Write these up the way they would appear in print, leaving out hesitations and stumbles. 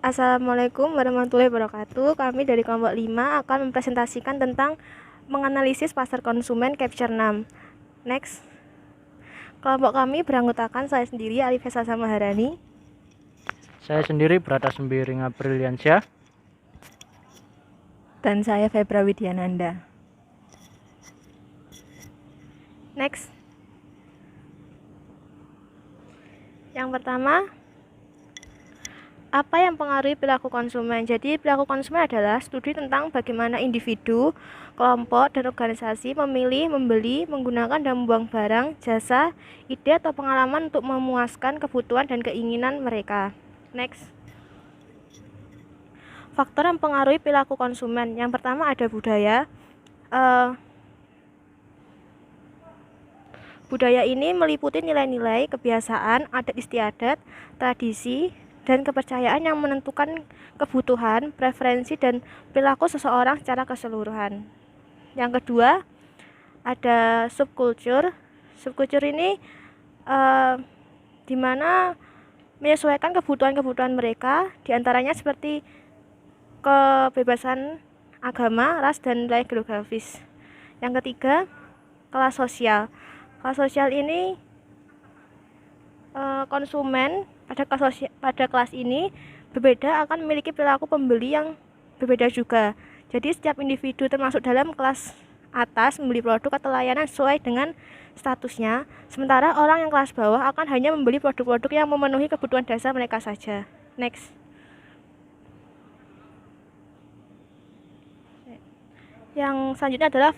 Assalamualaikum warahmatullahi wabarakatuh. Kami dari kelompok 5 akan mempresentasikan tentang menganalisis pasar konsumen Capture 6. Next. Kelompok kami beranggotakan saya sendiri, Alif Hesasa Maharani. Saya sendiri Brata Sembiring Apriliansyah. Dan saya Febra Widyananda. Next. Yang pertama, apa yang mempengaruhi perilaku konsumen? Jadi, perilaku konsumen adalah studi tentang bagaimana individu, kelompok, dan organisasi memilih, membeli, menggunakan, dan membuang barang, jasa, ide, atau pengalaman untuk memuaskan kebutuhan dan keinginan mereka. Next. Faktor yang mempengaruhi perilaku konsumen. Yang pertama ada budaya. Budaya ini meliputi nilai-nilai, kebiasaan, adat istiadat, tradisi, dan kepercayaan yang menentukan kebutuhan, preferensi, dan perilaku seseorang secara keseluruhan. Yang kedua, ada subkultur. Subkultur ini di mana menyesuaikan kebutuhan-kebutuhan mereka, diantaranya seperti kebebasan agama, ras, dan nilai geografis. Yang ketiga, kelas sosial. Kelas sosial ini konsumen pada kelas ini berbeda akan memiliki perilaku pembeli yang berbeda juga. Jadi setiap individu termasuk dalam kelas atas membeli produk atau layanan sesuai dengan statusnya, sementara orang yang kelas bawah akan hanya membeli produk-produk yang memenuhi kebutuhan dasar mereka saja. Next. Yang selanjutnya adalah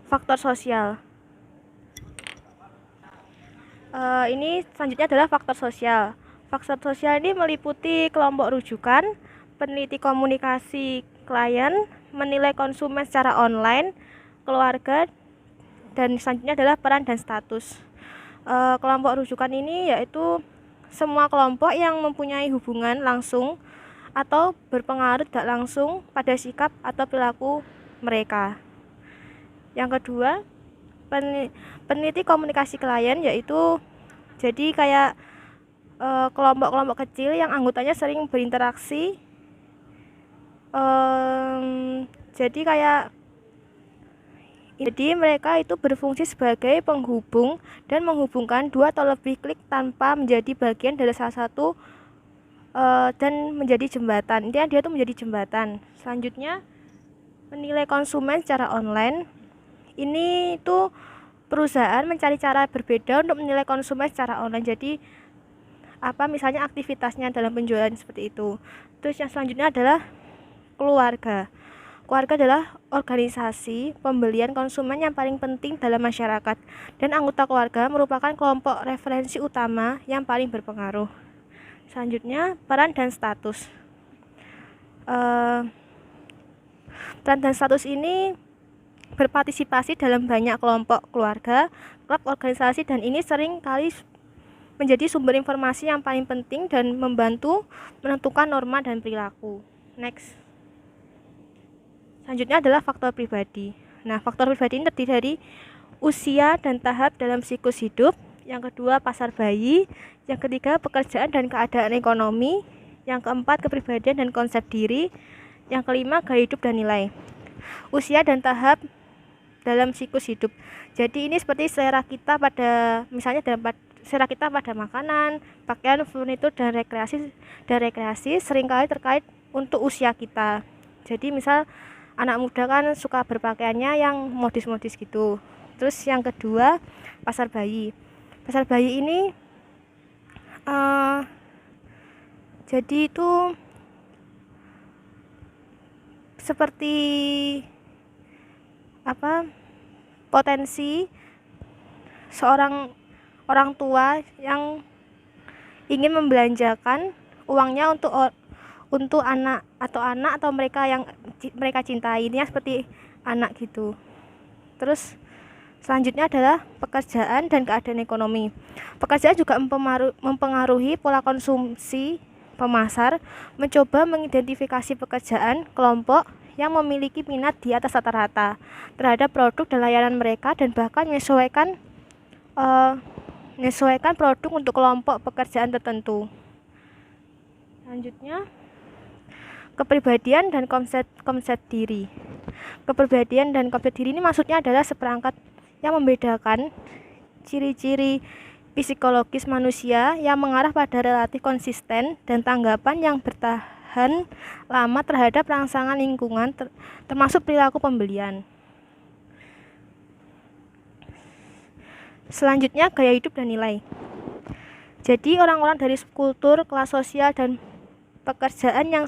faktor sosial. Ini selanjutnya adalah faktor sosial. Faktor sosial ini meliputi kelompok rujukan, peneliti komunikasi klien, menilai konsumen secara online, keluarga, dan selanjutnya adalah peran dan status. Kelompok rujukan ini yaitu semua kelompok yang mempunyai hubungan langsung atau berpengaruh tidak langsung pada sikap atau perilaku mereka. Yang kedua, peneliti komunikasi klien yaitu jadi kayak kelompok-kelompok kecil yang anggotanya sering berinteraksi. Jadi mereka itu berfungsi sebagai penghubung dan menghubungkan dua atau lebih klik tanpa menjadi bagian dari salah satu dan menjadi jembatan. Intinya dia tuh menjadi jembatan. Selanjutnya, menilai konsumen secara online. Ini tuh perusahaan mencari cara berbeda untuk menilai konsumen secara online. Jadi misalnya aktivitasnya dalam penjualan seperti itu. Terus yang selanjutnya adalah keluarga. Keluarga adalah organisasi pembelian konsumen yang paling penting dalam masyarakat, dan anggota keluarga merupakan kelompok referensi utama yang paling berpengaruh. Selanjutnya, peran dan status. Peran dan status ini berpartisipasi dalam banyak kelompok keluarga, klub, organisasi, dan ini sering kali menjadi sumber informasi yang paling penting dan membantu menentukan norma dan perilaku. Next. Selanjutnya adalah faktor pribadi. Nah, faktor pribadi ini terdiri dari usia dan tahap dalam siklus hidup. Yang kedua, pasar bayi. Yang ketiga, pekerjaan dan keadaan ekonomi. Yang keempat, kepribadian dan konsep diri. Yang kelima, gaya hidup dan nilai. Usia dan tahap dalam siklus hidup. Jadi ini seperti selera kita pada selera kita pada makanan, pakaian, furnitur, dan rekreasi seringkali terkait untuk usia kita. Jadi misal anak muda kan suka berpakaiannya yang modis-modis gitu. Terus yang kedua, pasar bayi. Pasar bayi ini jadi itu seperti potensi seorang orang tua yang ingin membelanjakan uangnya untuk anak atau mereka yang mereka cintai. Ini seperti anak gitu. Terus selanjutnya adalah pekerjaan dan keadaan ekonomi. Pekerjaan juga mempengaruhi pola konsumsi pemasar, mencoba mengidentifikasi pekerjaan kelompok yang memiliki minat di atas rata-rata terhadap produk dan layanan mereka, dan bahkan menyesuaikan produk untuk kelompok pekerjaan tertentu. Selanjutnya, kepribadian dan konsep diri. Kepribadian dan konsep diri ini maksudnya adalah seperangkat yang membedakan ciri-ciri psikologis manusia yang mengarah pada relatif konsisten dan tanggapan yang bertahan lama terhadap rangsangan lingkungan, termasuk perilaku pembelian. Selanjutnya, gaya hidup dan nilai. Jadi orang-orang dari kultur, kelas sosial, dan pekerjaan yang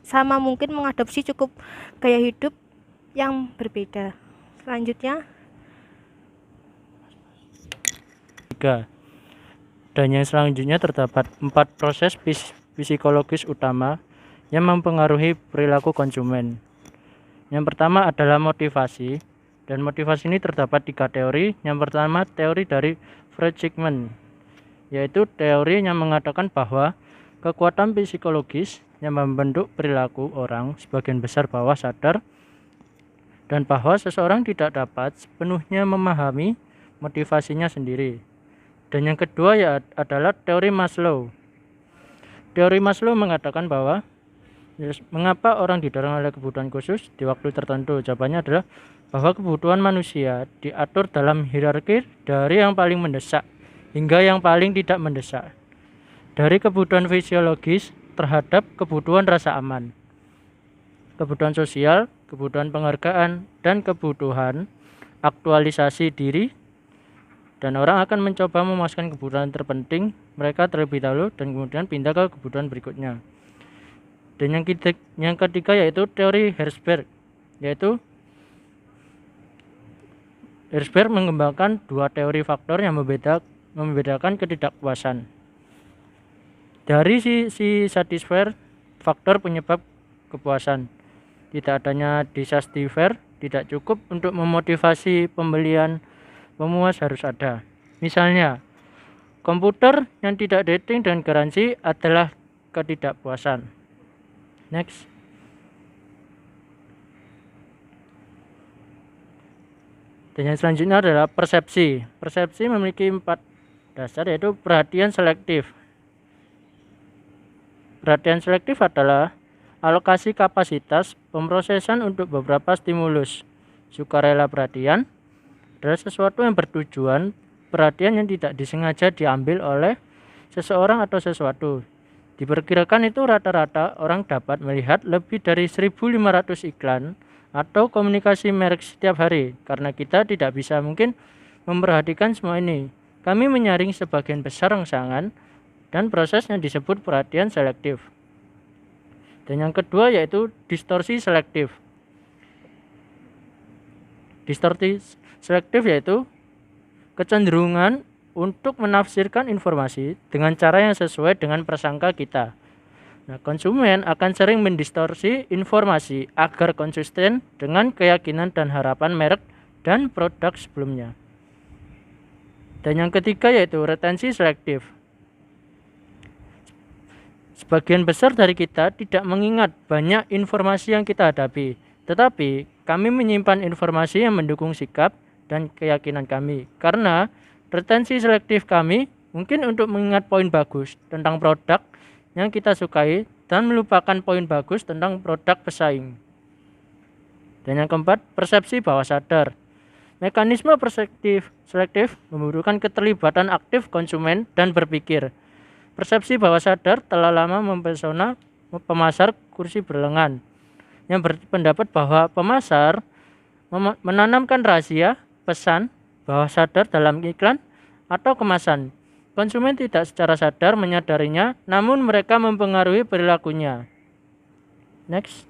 sama mungkin mengadopsi cukup gaya hidup yang berbeda. Selanjutnya, 3. Dan yang selanjutnya terdapat 4 proses psikologis utama yang mempengaruhi perilaku konsumen. Yang pertama adalah motivasi, dan motivasi ini terdapat 3 teori. Yang pertama, teori dari Frederick, yaitu teori yang mengatakan bahwa kekuatan psikologis yang membentuk perilaku orang sebagian besar bawah sadar, dan bahwa seseorang tidak dapat sepenuhnya memahami motivasinya sendiri. Dan yang kedua adalah teori Maslow. Teori Maslow mengatakan bahwa mengapa orang didorong oleh kebutuhan khusus di waktu tertentu. Jawabannya adalah bahwa kebutuhan manusia diatur dalam hierarki dari yang paling mendesak hingga yang paling tidak mendesak. Dari kebutuhan fisiologis terhadap kebutuhan rasa aman, kebutuhan sosial, kebutuhan penghargaan, dan kebutuhan aktualisasi diri. Dan orang akan mencoba memuaskan kebutuhan terpenting mereka terlebih dahulu dan kemudian pindah ke kebutuhan berikutnya. Dan yang ketiga yaitu teori Herzberg, yaitu Herzberg mengembangkan 2 teori faktor yang membedakan ketidakpuasan. Dari sisi satisfier, faktor penyebab kepuasan. Tidak adanya dissatisfier tidak cukup untuk memotivasi pembelian. Pemuas harus ada. Misalnya, komputer yang tidak dating dan garansi adalah ketidakpuasan. Next. Dan yang selanjutnya adalah persepsi. Persepsi memiliki 4 dasar, yaitu perhatian selektif. Perhatian selektif adalah alokasi kapasitas pemrosesan untuk beberapa stimulus. Sukarela perhatian adalah sesuatu yang bertujuan, perhatian yang tidak disengaja diambil oleh seseorang atau sesuatu. Diperkirakan itu rata-rata orang dapat melihat lebih dari 1.500 iklan atau komunikasi merek setiap hari. Karena kita tidak bisa mungkin memperhatikan semua ini, kami menyaring sebagian besar rangsangan dan prosesnya disebut perhatian selektif. Dan yang kedua yaitu distorsi selektif. Distorsi selektif yaitu kecenderungan untuk menafsirkan informasi dengan cara yang sesuai dengan prasangka kita. Nah, konsumen akan sering mendistorsi informasi agar konsisten dengan keyakinan dan harapan merek dan produk sebelumnya. Dan yang ketiga yaitu retensi selektif. Sebagian besar dari kita tidak mengingat banyak informasi yang kita hadapi, tetapi kami menyimpan informasi yang mendukung sikap dan keyakinan kami. Karena retensi selektif kami mungkin untuk mengingat poin bagus tentang produk yang kita sukai dan melupakan poin bagus tentang produk pesaing. Dan yang keempat, persepsi bawah sadar. Mekanisme persepsi selektif membutuhkan keterlibatan aktif konsumen dan berpikir. Persepsi bawah sadar telah lama mempesona pemasar kursi berlengan yang berpendapat bahwa pemasar menanamkan rahasia pesan bawah sadar dalam iklan atau kemasan. Konsumen tidak secara sadar menyadarinya, namun mereka mempengaruhi perilakunya. Next.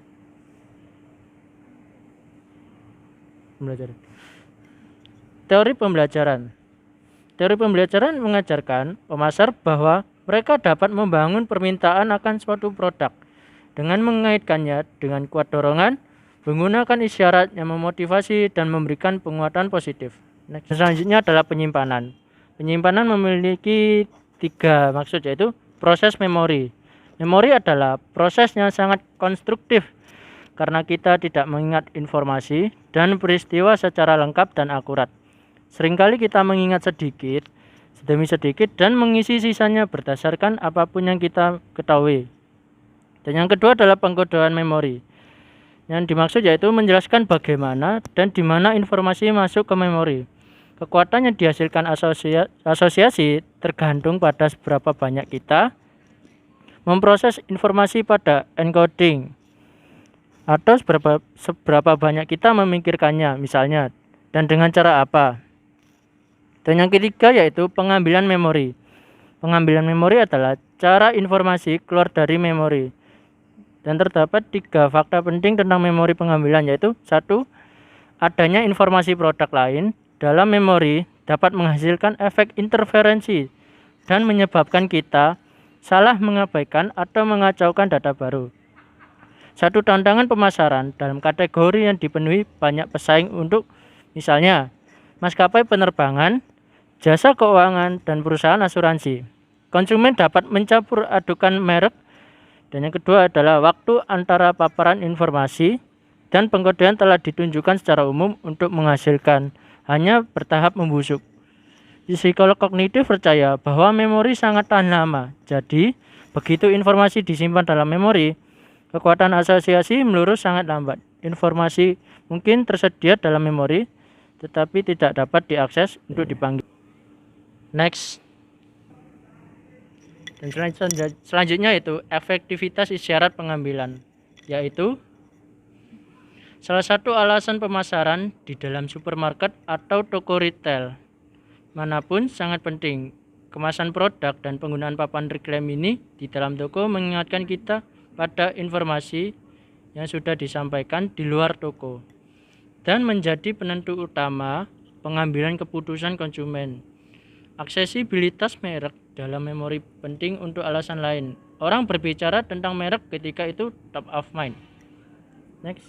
Teori pembelajaran. Teori pembelajaran mengajarkan pemasar bahwa mereka dapat membangun permintaan akan suatu produk dengan mengaitkannya dengan kuat dorongan, menggunakan isyarat yang memotivasi dan memberikan penguatan positif. Next. Selanjutnya adalah penyimpanan. Penyimpanan memiliki 3 maksud, yaitu proses memori. Memori adalah proses yang sangat konstruktif karena kita tidak mengingat informasi dan peristiwa secara lengkap dan akurat. Seringkali kita mengingat sedikit demi sedikit dan mengisi sisanya berdasarkan apapun yang kita ketahui. Dan yang kedua adalah pengkodaan memori. Yang dimaksud yaitu menjelaskan bagaimana dan di mana informasi masuk ke memori. Kekuatan yang dihasilkan asosiasi tergantung pada seberapa banyak kita memproses informasi pada encoding atau seberapa banyak kita memikirkannya misalnya, dan dengan cara apa. Dan yang ketiga yaitu pengambilan memori. Pengambilan memori adalah cara informasi keluar dari memori. Dan terdapat 3 fakta penting tentang memori pengambilan, yaitu 1. Adanya informasi produk lain dalam memori dapat menghasilkan efek interferensi dan menyebabkan kita salah mengabaikan atau mengacaukan data baru. 1. Tantangan pemasaran dalam kategori yang dipenuhi banyak pesaing untuk misalnya maskapai penerbangan, jasa keuangan, dan perusahaan asuransi. Konsumen dapat mencampur adukan merek. Dan yang kedua adalah waktu antara paparan informasi dan pengkodean telah ditunjukkan secara umum untuk menghasilkan hanya bertahap membusuk. Psikolog kognitif percaya bahwa memori sangat tahan lama. Jadi, begitu informasi disimpan dalam memori, kekuatan asosiasi melurus sangat lambat. Informasi mungkin tersedia dalam memori, tetapi tidak dapat diakses untuk dipanggil. Next. Dan selanjutnya itu efektivitas isyarat pengambilan, yaitu salah satu alasan pemasaran di dalam supermarket atau toko retail manapun sangat penting. Kemasan produk dan penggunaan papan reklam ini di dalam toko mengingatkan kita pada informasi yang sudah disampaikan di luar toko dan menjadi penentu utama pengambilan keputusan konsumen. Aksesibilitas merek dalam memori penting untuk alasan lain. Orang berbicara tentang merek ketika itu top of mind. Next.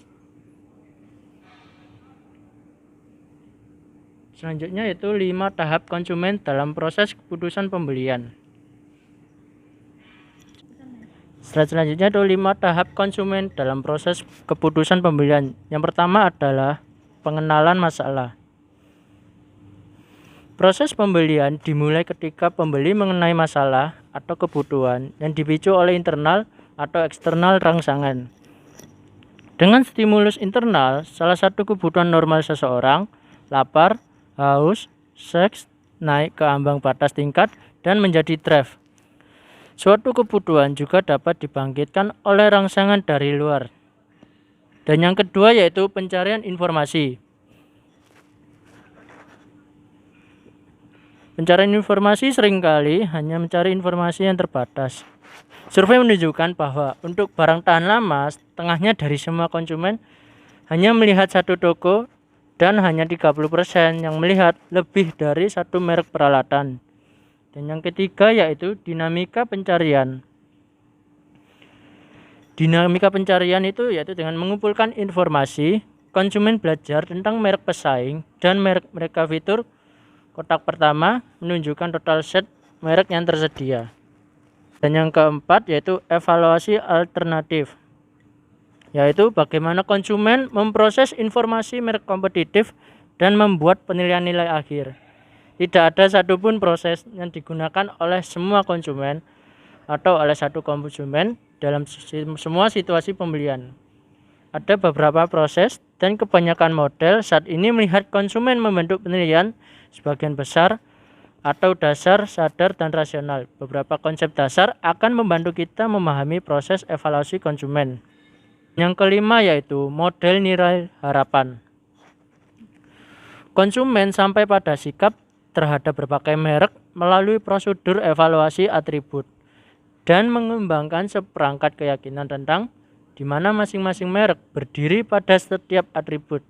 Selanjutnya yaitu 5 tahap konsumen dalam proses keputusan pembelian. Selanjutnya itu 5 tahap konsumen dalam proses keputusan pembelian. Yang pertama adalah pengenalan masalah. Proses pembelian dimulai ketika pembeli mengenai masalah atau kebutuhan yang dipicu oleh internal atau eksternal rangsangan. Dengan stimulus internal, salah satu kebutuhan normal seseorang, lapar, haus, seks, naik ke ambang batas tingkat dan menjadi drive. Suatu kebutuhan juga dapat dibangkitkan oleh rangsangan dari luar. Dan yang kedua yaitu pencarian informasi. Pencarian informasi seringkali hanya mencari informasi yang terbatas. Survei menunjukkan bahwa untuk barang tahan lama, setengahnya dari semua konsumen hanya melihat satu toko dan hanya 30% yang melihat lebih dari satu merek peralatan. Dan yang ketiga yaitu dinamika pencarian. Dinamika pencarian itu yaitu dengan mengumpulkan informasi, konsumen belajar tentang merek pesaing dan merek mereka fitur. Kotak pertama menunjukkan total set merek yang tersedia. Dan yang keempat yaitu evaluasi alternatif, yaitu bagaimana konsumen memproses informasi merek kompetitif dan membuat penilaian nilai akhir. Tidak ada satupun proses yang digunakan oleh semua konsumen atau oleh satu konsumen dalam semua situasi pembelian. Ada beberapa proses dan kebanyakan model saat ini melihat konsumen membentuk penilaian sebagian besar atau dasar, sadar, dan rasional. Beberapa konsep dasar akan membantu kita memahami proses evaluasi konsumen. Yang kelima yaitu model nilai harapan. Konsumen sampai pada sikap terhadap berbagai merek melalui prosedur evaluasi atribut dan mengembangkan seperangkat keyakinan tentang di mana masing-masing merek berdiri pada setiap atribut.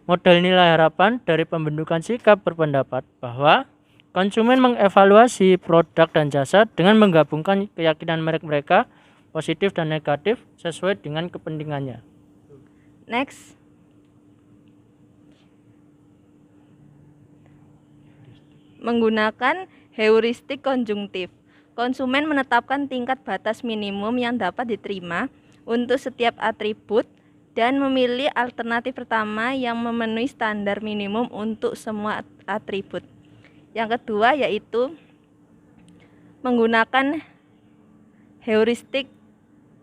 Model nilai harapan dari pembentukan sikap berpendapat bahwa konsumen mengevaluasi produk dan jasa dengan menggabungkan keyakinan merek mereka positif dan negatif sesuai dengan kepentingannya. Next. Menggunakan heuristik konjungtif. Konsumen menetapkan tingkat batas minimum yang dapat diterima untuk setiap atribut dan memilih alternatif pertama yang memenuhi standar minimum untuk semua atribut. Yang kedua yaitu menggunakan heuristik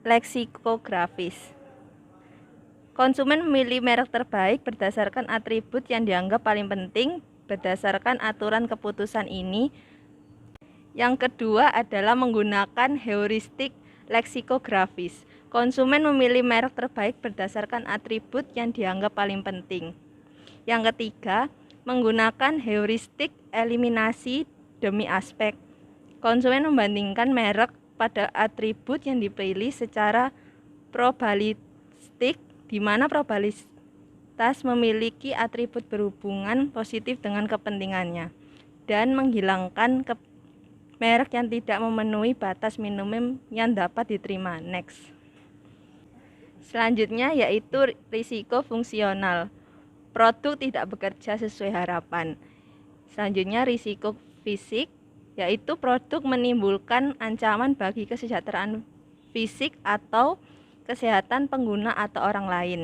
leksikografis. Konsumen memilih merek terbaik berdasarkan atribut yang dianggap paling penting berdasarkan aturan keputusan ini. Yang kedua adalah menggunakan heuristik leksikografis. Konsumen memilih merek terbaik berdasarkan atribut yang dianggap paling penting. Yang ketiga, menggunakan heuristik eliminasi demi aspek. Konsumen membandingkan merek pada atribut yang dipilih secara probabilistik, di mana probabilitas memiliki atribut berhubungan positif dengan kepentingannya, dan menghilangkan merek yang tidak memenuhi batas minimum yang dapat diterima. Next. Selanjutnya yaitu risiko fungsional. Produk tidak bekerja sesuai harapan. Selanjutnya risiko fisik, yaitu produk menimbulkan ancaman bagi kesejahteraan fisik atau kesehatan pengguna atau orang lain.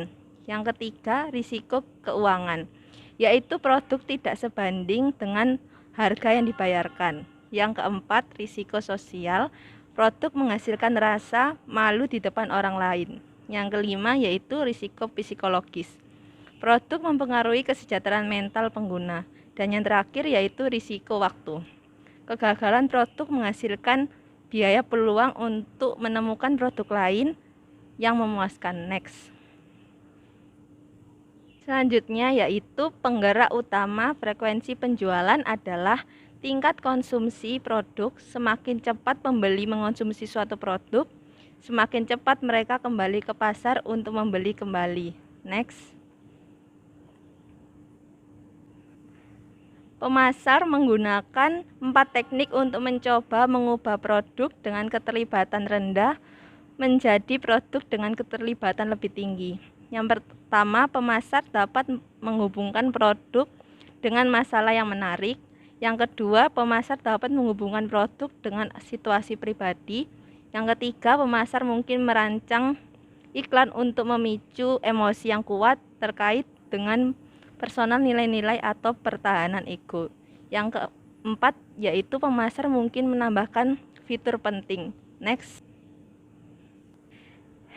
Yang ketiga, risiko keuangan, yaitu produk tidak sebanding dengan harga yang dibayarkan. Yang keempat, risiko sosial, produk menghasilkan rasa malu di depan orang lain. Yang kelima yaitu risiko psikologis, produk mempengaruhi kesejahteraan mental pengguna. Dan yang terakhir yaitu risiko waktu, kegagalan produk menghasilkan biaya peluang untuk menemukan produk lain yang memuaskan. Next. Selanjutnya yaitu penggerak utama frekuensi penjualan adalah tingkat konsumsi produk. Semakin cepat pembeli mengonsumsi suatu produk, semakin cepat mereka kembali ke pasar untuk membeli kembali. Next. Pemasar menggunakan 4 teknik untuk mencoba mengubah produk dengan keterlibatan rendah menjadi produk dengan keterlibatan lebih tinggi. Yang pertama, pemasar dapat menghubungkan produk dengan masalah yang menarik. Yang kedua, pemasar dapat menghubungkan produk dengan situasi pribadi. Yang ketiga, pemasar mungkin merancang iklan untuk memicu emosi yang kuat terkait dengan personal nilai-nilai atau pertahanan ego. Yang keempat, yaitu pemasar mungkin menambahkan fitur penting. Next.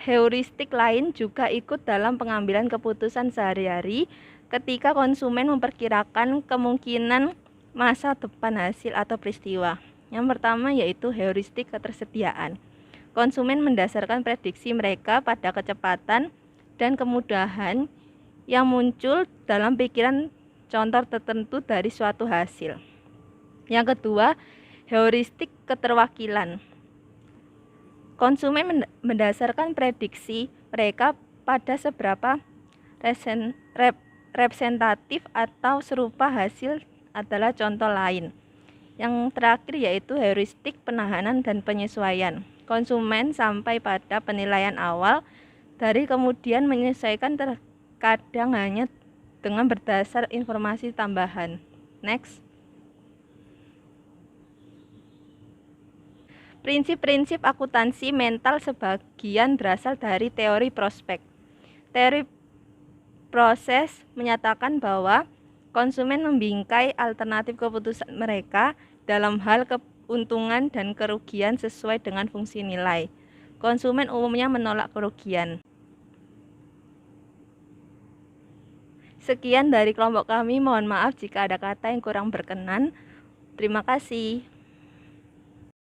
Heuristik lain juga ikut dalam pengambilan keputusan sehari-hari ketika konsumen memperkirakan kemungkinan masa depan hasil atau peristiwa. Yang pertama yaitu heuristik ketersediaan. Konsumen mendasarkan prediksi mereka pada kecepatan dan kemudahan yang muncul dalam pikiran contoh tertentu dari suatu hasil. Yang kedua, heuristik keterwakilan. Konsumen mendasarkan prediksi mereka pada seberapa representatif atau serupa hasil adalah contoh lain. Yang terakhir yaitu heuristik penahanan dan penyesuaian. Konsumen sampai pada penilaian awal dari kemudian menyesuaikan terkadang hanya dengan berdasar informasi tambahan. Next. Prinsip-prinsip akuntansi mental sebagian berasal dari teori prospek. Teori proses menyatakan bahwa konsumen membingkai alternatif keputusan mereka dalam hal keuntungan dan kerugian sesuai dengan fungsi nilai. Konsumen umumnya menolak kerugian. Sekian dari kelompok kami, mohon maaf jika ada kata yang kurang berkenan. Terima kasih.